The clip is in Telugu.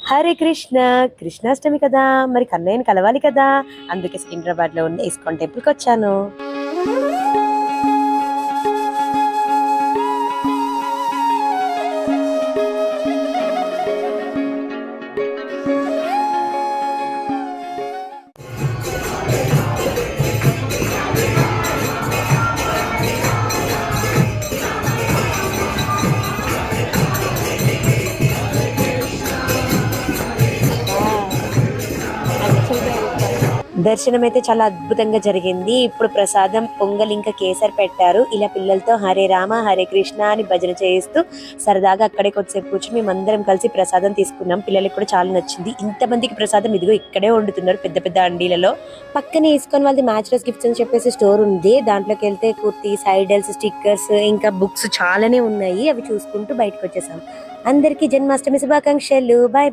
హరే కృష్ణ. కృష్ణాష్టమి కదా, మరి కన్నయ్యని కలవాలి కదా. అందుకే సికింద్రాబాద్ లో ఉన్న ఇస్కాన్ టెంపుల్ కి వచ్చాను. దర్శనం అయితే చాలా అద్భుతంగా జరిగింది. ఇప్పుడు ప్రసాదం పొంగల్ ఇంకా కేసరి పెట్టారు. ఇలా పిల్లలతో హరే రామ హరే కృష్ణ అని భజన చేస్తూ సరదాగా అక్కడే కొద్దిసేపు కూర్చొని మేమందరం కలిసి ప్రసాదం తీసుకున్నాం. పిల్లలకి కూడా చాలా నచ్చింది. ఇంతమందికి ప్రసాదం ఇదిగో ఇక్కడే వండుతున్నారు పెద్ద పెద్ద అండీలలో. పక్కనే ఇస్కాన్ వాళ్ళది మ్యాచ్లెస్ గిఫ్ట్స్ అని చెప్పేసి స్టోర్ ఉంది. దాంట్లోకి వెళ్తే కుర్తీస్, ఐడల్స్, స్టిక్కర్స్ ఇంకా బుక్స్ చాలానే ఉన్నాయి. అవి చూసుకుంటూ బయటకు వచ్చేసాం. అందరికీ జన్మాష్టమి శుభాకాంక్షలు. బాయ్.